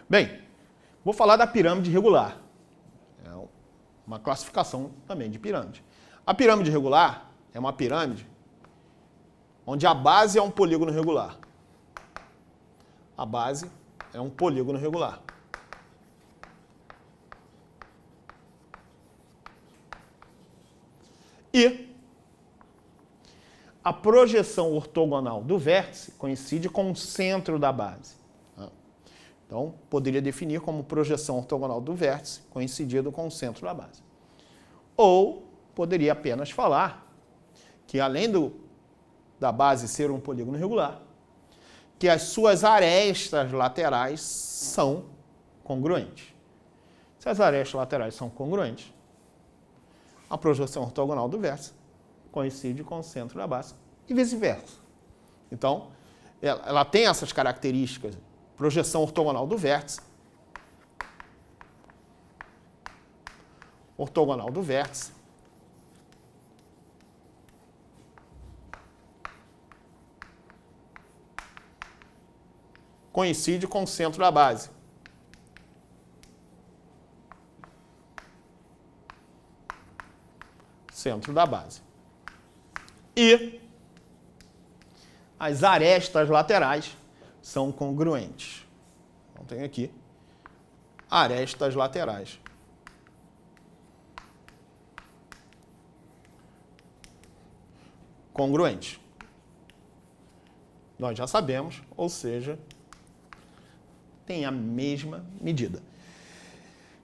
Bem, vou falar da pirâmide regular. É uma classificação também de pirâmide. A pirâmide regular é uma pirâmide onde a base é um polígono regular. A base é um polígono regular. E a projeção ortogonal do vértice coincide com o centro da base. Então, poderia definir como projeção ortogonal do vértice coincidido com o centro da base. Ou poderia apenas falar que, além da base ser um polígono regular, que as suas arestas laterais são congruentes. Se as arestas laterais são congruentes, a projeção ortogonal do vértice coincide com o centro da base e vice-versa. Então, ela tem essas características. Projeção ortogonal do vértice. Ortogonal do vértice. Coincide com o centro da base. Centro da base. E as arestas laterais são congruentes. Então, tem aqui arestas laterais. Congruentes. Nós já sabemos, ou seja, tem a mesma medida.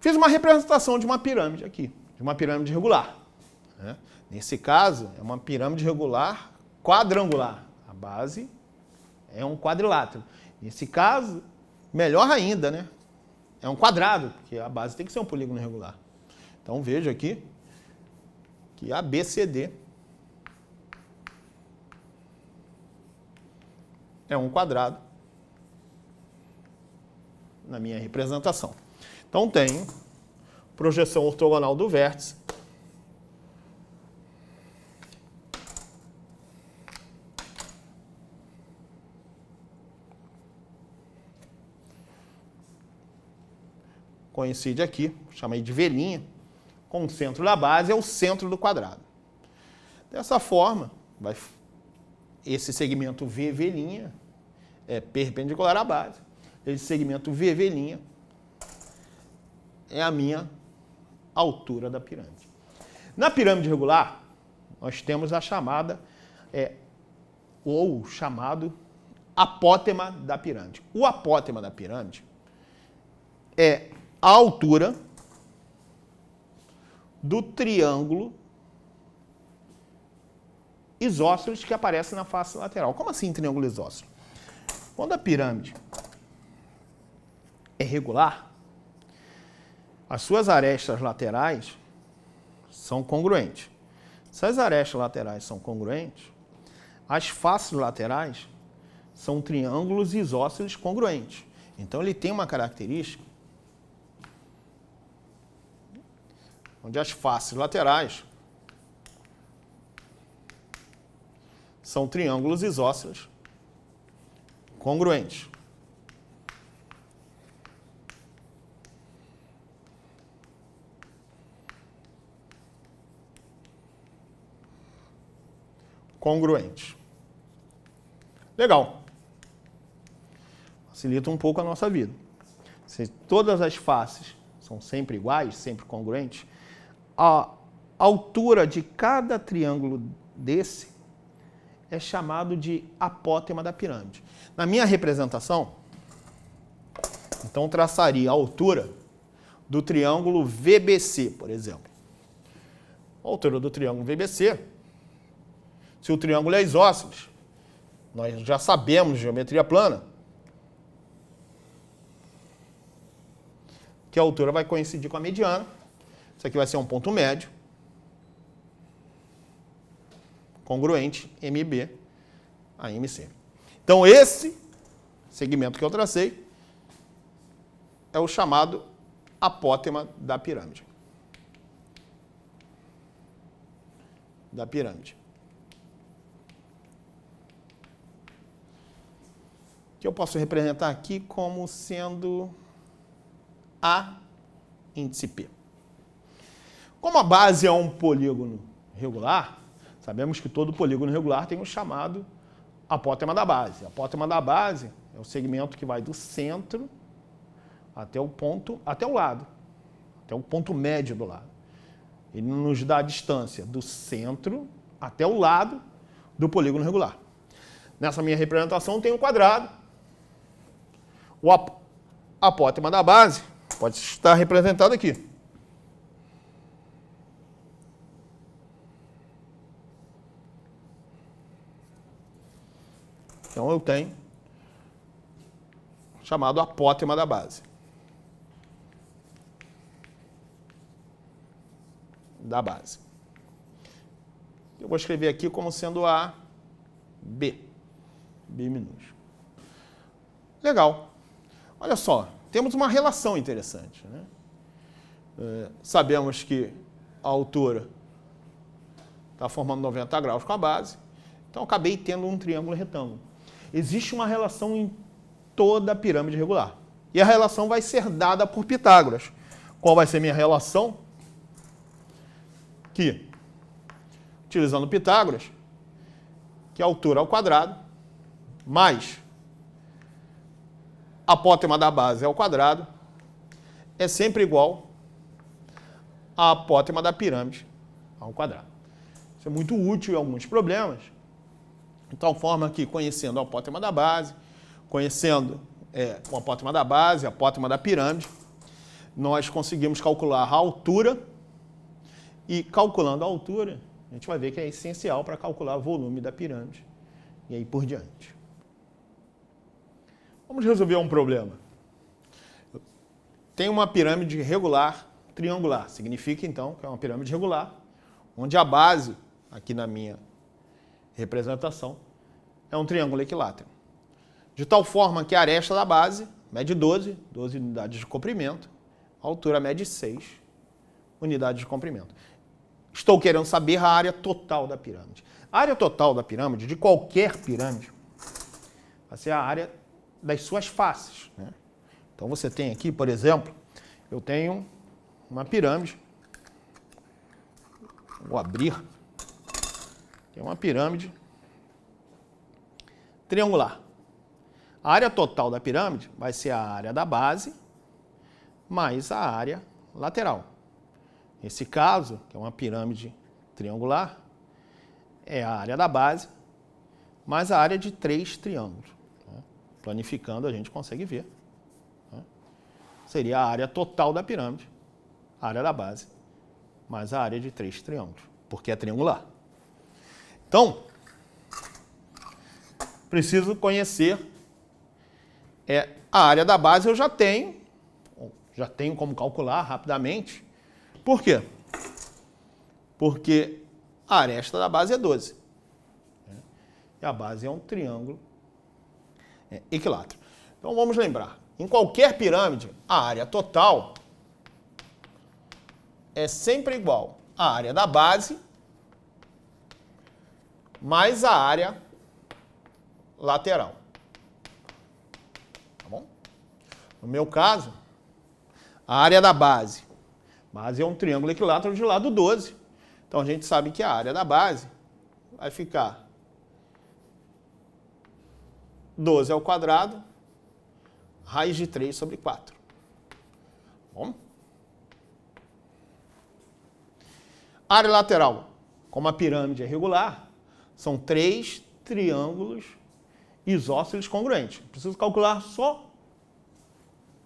Fiz uma representação de uma pirâmide aqui, de uma pirâmide regular. Nesse caso, é uma pirâmide regular quadrangular. A base é um quadrilátero. Nesse caso, melhor ainda, né? É um quadrado, porque a base tem que ser um polígono regular. Então, veja aqui que ABCD é um quadrado na minha representação. Então, tenho projeção ortogonal do vértice coincide aqui, chamei de V', com o centro da base, é o centro do quadrado. Dessa forma, esse segmento VV' é perpendicular à base. Esse segmento VV' é a minha altura da pirâmide. Na pirâmide regular, nós temos a chamada, ou chamado apótema da pirâmide. O apótema da pirâmide é a altura do triângulo isósceles que aparece na face lateral. Como assim triângulo isósceles? Quando a pirâmide é regular, as suas arestas laterais são congruentes. Se as arestas laterais são congruentes, as faces laterais são triângulos isósceles congruentes. Então, ele tem uma característica onde as faces laterais são triângulos isósceles congruentes. Congruentes. Legal. Facilita um pouco a nossa vida. Se todas as faces são sempre iguais, sempre congruentes, a altura de cada triângulo desse é chamado de apótema da pirâmide. Na minha representação, então traçaria a altura do triângulo VBC, por exemplo. A altura do triângulo VBC, se o triângulo é isósceles, nós já sabemos de geometria plana, que a altura vai coincidir com a mediana. Isso aqui vai ser um ponto médio, congruente, MB a MC. Então, esse segmento que eu tracei é o chamado apótema da pirâmide. Que eu posso representar aqui como sendo A índice P. Como a base é um polígono regular, sabemos que todo polígono regular tem o chamado apótema da base. A apótema da base é o segmento que vai do centro até o lado, até o ponto médio do lado. Ele nos dá a distância do centro até o lado do polígono regular. Nessa minha representação tem um quadrado. O apótema da base pode estar representado aqui. Então eu tenho chamado apótema da base. Eu vou escrever aqui como sendo a B. B minúsculo. Legal. Olha só, temos uma relação interessante, né? Sabemos que a altura está formando 90 graus com a base, então eu acabei tendo um triângulo retângulo. Existe uma relação em toda a pirâmide regular. E a relação vai ser dada por Pitágoras. Qual vai ser minha relação? Que, utilizando Pitágoras, que a altura ao quadrado, mais a apótema da base ao quadrado, é sempre igual à apótema da pirâmide ao quadrado. Isso é muito útil em alguns problemas, de tal forma que, conhecendo a apótema da base, conhecendo o apótema da base, a apótema da pirâmide, nós conseguimos calcular a altura, e calculando a altura, a gente vai ver que é essencial para calcular o volume da pirâmide, e aí por diante. Vamos resolver um problema. Tem uma pirâmide regular triangular, significa então que é uma pirâmide regular, onde a base, aqui na minha representação, é um triângulo equilátero. De tal forma que a aresta da base mede 12 unidades de comprimento, a altura mede 6 unidades de comprimento. Estou querendo saber a área total da pirâmide. A área total da pirâmide, de qualquer pirâmide, vai ser a área das suas faces, né? Então você tem aqui, por exemplo, eu tenho uma pirâmide, vou abrir, tem uma pirâmide triangular. A área total da pirâmide vai ser a área da base mais a área lateral. Nesse caso, que é uma pirâmide triangular, é a área da base mais a área de 3 triângulos. Planificando, a gente consegue ver. Seria a área total da pirâmide, a área da base, mais a área de 3 triângulos, porque é triangular. Então, preciso conhecer a área da base, eu já tenho como calcular rapidamente. Por quê? Porque a aresta da base é 12. E a base é um triângulo equilátero. Então vamos lembrar, em qualquer pirâmide, a área total é sempre igual à área da base mais a área lateral. Tá bom? No meu caso, a área da base é um triângulo equilátero de lado 12. Então a gente sabe que a área da base vai ficar 12 ao quadrado, raiz de 3 sobre 4. Bom? Área lateral, como a pirâmide é regular, são 3 triângulos isósceles congruentes. Preciso calcular só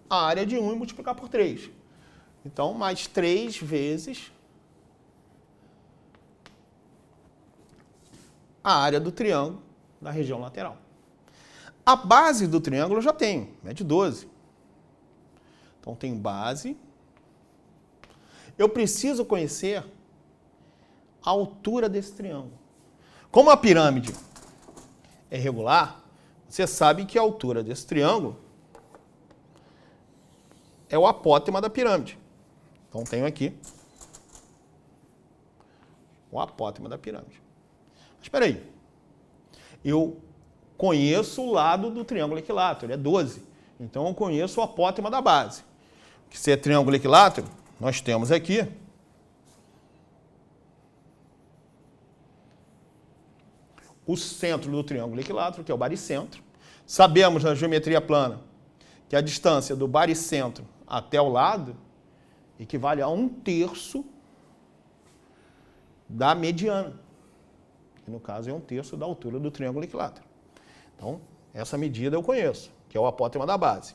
a área de um e multiplicar por 3. Então, mais 3 vezes a área do triângulo da região lateral. A base do triângulo eu já tenho, mede 12. Então, tenho base. Eu preciso conhecer a altura desse triângulo. Como a pirâmide é regular, você sabe que a altura desse triângulo é o apótema da pirâmide. Então, tenho aqui o apótema da pirâmide. Mas espera aí. Eu conheço o lado do triângulo equilátero, ele é 12. Então, eu conheço o apótema da base. que se é triângulo equilátero, nós temos aqui o centro do triângulo equilátero, que é o baricentro. Sabemos na geometria plana que a distância do baricentro até o lado equivale a 1/3 da mediana, que no caso é 1/3 da altura do triângulo equilátero. Então, essa medida eu conheço, que é o apótema da base.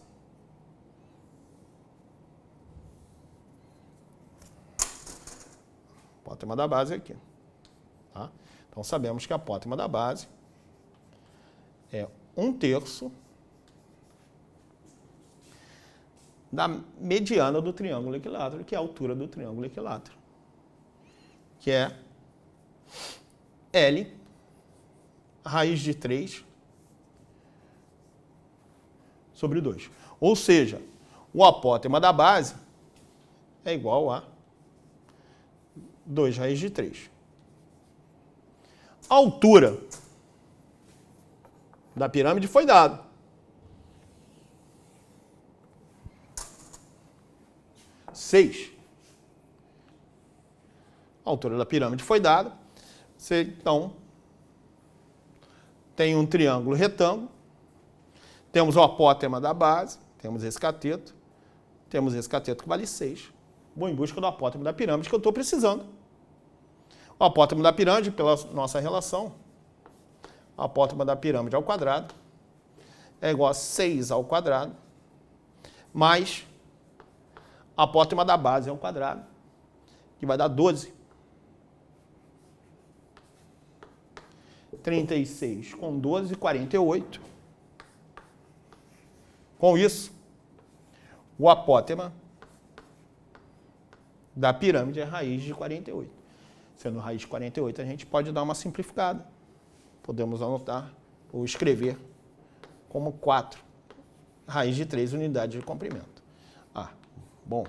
Apótema da base é aqui. Tá? Então, sabemos que a apótema da base é 1/3 da mediana do triângulo equilátero, que é a altura do triângulo equilátero, que é L raiz de 3 sobre 2. Ou seja, o apótema da base é igual a 2 raiz de 3. A altura da pirâmide foi dada. A altura da pirâmide foi dada. Você, então, tem um triângulo retângulo. Temos o apótema da base. Temos esse cateto. Temos esse cateto que vale 6. Vou em busca do apótema da pirâmide que eu estou precisando. O apótema da pirâmide, pela nossa relação, o apótema da pirâmide ao quadrado é igual a 6 ao quadrado mais a apótema da base ao quadrado, que vai dar 12. 36 com 12, 48. Com isso, o apótema da pirâmide é raiz de 48. Sendo raiz de 48, a gente pode dar uma simplificada. Podemos anotar ou escrever como 4 raiz de 3 unidades de comprimento. Bom.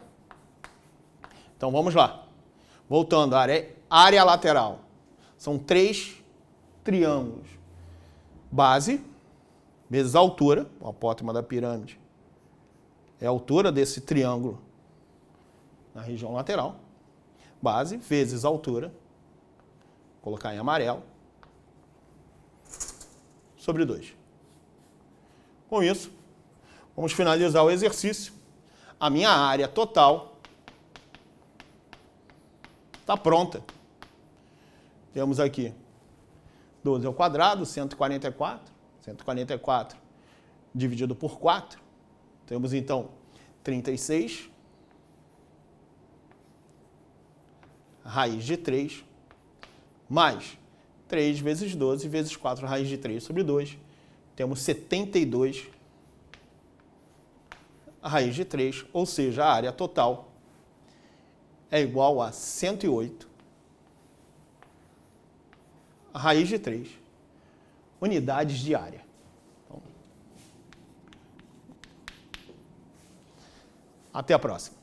Então, vamos lá. Voltando, área lateral. São 3 triângulos. Base, vezes a altura, o apótema da pirâmide é a altura desse triângulo na região lateral. Base, vezes a altura, vou colocar em amarelo, sobre 2. Com isso, vamos finalizar o exercício. A minha área total está pronta. Temos aqui 12 ao quadrado, 144. 144 dividido por 4. Temos, então, 36 raiz de 3 mais 3 vezes 12 vezes 4 raiz de 3 sobre 2. Temos 72 raiz de 3, ou seja, a área total é igual a 108 raiz de 3 unidades de área. Então, até a próxima.